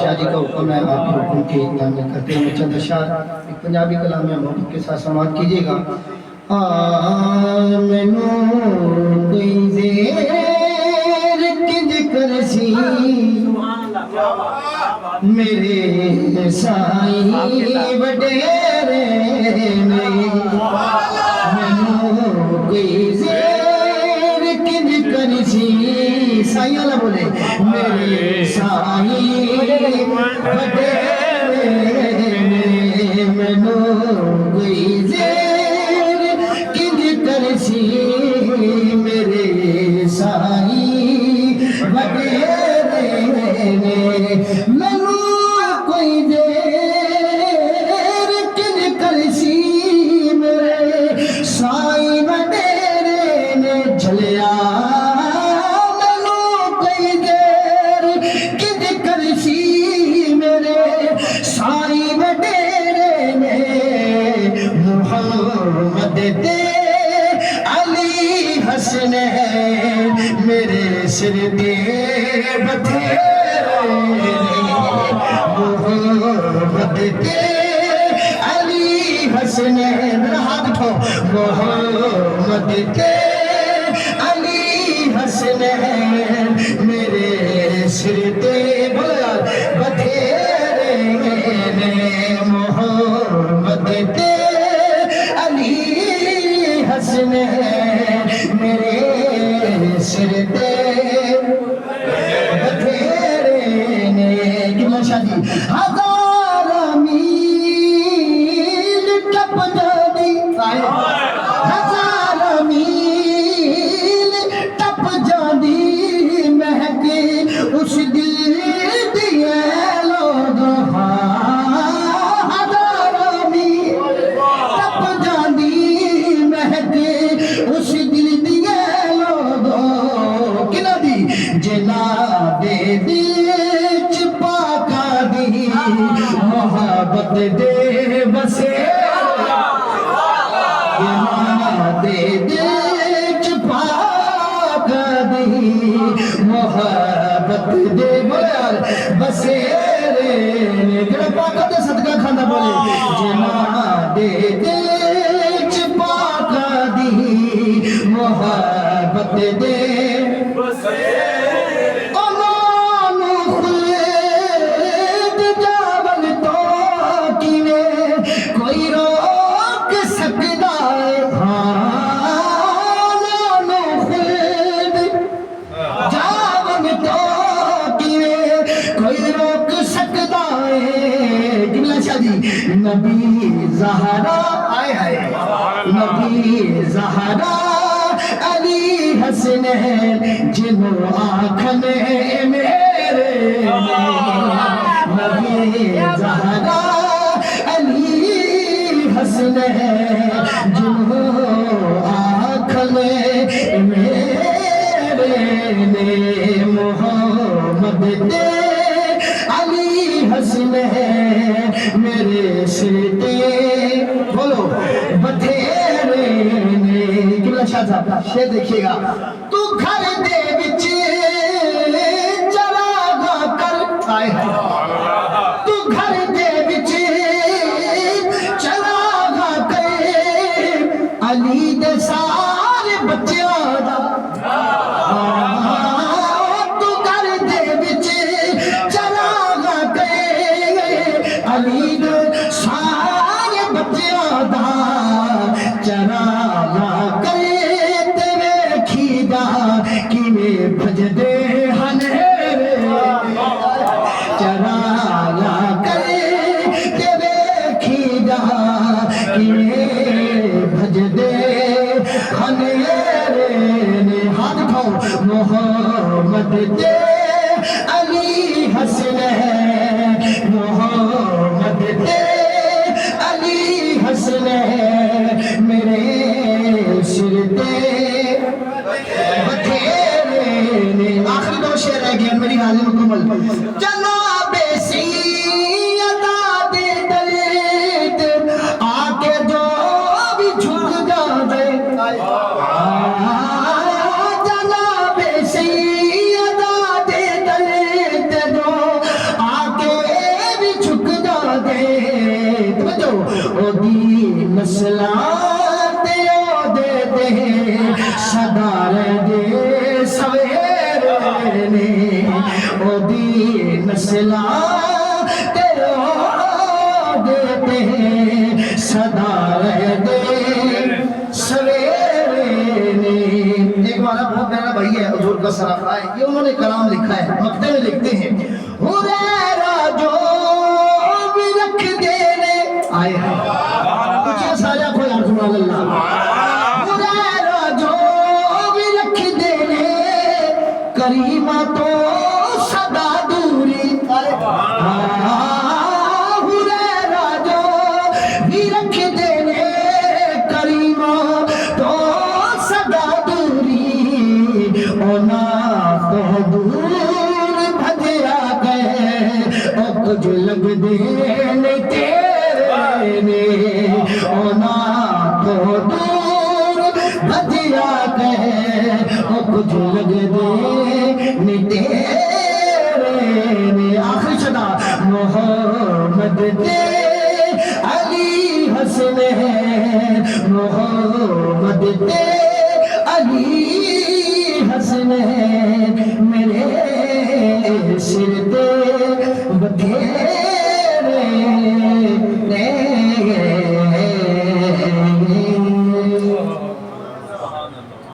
شاہ جی کا حکم ہے، آپ کے حکم کی تعمیل کرتے ہیں۔ میں چند اشعار ایک پنجابی کلام میں محبت کے ساتھ سماعت کیجیے گا۔ مینو کوئی زیر کنج کرسی میرے سائی وڈیرے مینو کوئی زیر کنج کرسی سائی والا بولے میرے سائی وڈیرے مینو کوئی زیر کنج کرسی میرے سائی وڈیرے مینو کوئی دیر کنج کرسی میرے سائی وڈیرے نے جھلیا مینو کوئی دیر کنج کرسی میرے سائی وڈیرے نے محمد تے علی حسن میرے سر دے بتھیرے محمد تے علی حسن میرا ہاتھ اٹھو محمد تے علی حسن میرے سر تے بتھیرے محمد تے علی حسن میرے سر تے بتھیرے کمال شاہ جی ہزار میل ٹپ جاندی ہزار میل ٹپ جاندی مہک اس دل دیے لوگ ہزار میل ٹپ جاندی مہک اس دل دیے لوگ کنہ دی جنا دے دل چپاکا دی محبت دے بسے جنا دے دل چپاکا دی محبت دے بسے جنا پاکا دے صدقہ کھانا بولے جنا دے دل چپاکا دی محبت دے کوئی روک سکتا ہے جاون تو کوئی روک سکتا ہے جملہ شاہ جی نبی زہرا آئے ہے نبی زہرا علی حسن جنو آنکھنے میرے نبی زہرا علی حسن جنو آنکھنے میرے محمد تے علی حسن میرے سر تے بولو بتھیرے قبلہ شاہ صاحب شیر دیکھئے گا تو گھر دے وچ چلا گا کر آئے تو گھر دے وچ چلا گا کر علی دے سارے بچیاں دا تو گھر دے وچ چلا گا کر علی دے سارے بچیاں دا چراغا کرے تیرے کھیدا کیویں بھجدے ہنیرے چراغا کرے تیرے کھیدا کیویں بھجدے ہنیرے ہاتھ اٹھاؤ محمد تے علی حسن محمد تے علی حسن میرے سر تے بتھیرے آخری دو شعر رہ گئے میری حاضر مکمل جناب سیدہ دے دلت آکے جو بھی جھک جاندے جناب سیدہ دے دلت جو آکے سلام تیرے دیتے صدا دے سویرے نے۔ ایک ہمارا بہت پیارا بھائی ہے حضور کا سراپا ہے، یہ انہوں نے کلام لکھا ہے، مکتے میں لکھتے ہیں ہریرا جو بھی رکھ دینے آئے ہیں کچھ یہ سارا کوئی عرض اللہ ہریرا جو بھی رکھ دینے کریمہ تو صدا دوری ہریرا جو بھی رکھ دینے کریمہ تو صدا دوری اونا تو دور بھجیا گئے او کچھ لگ دینے تیرے نے اونا تو دور بھجیا گئے او کچھ لگ دینے تیرے نے۔ آخری صدا محمد دے علی حسن ہے محمد دے علی حسن ہے میرے سر تے بتھیرے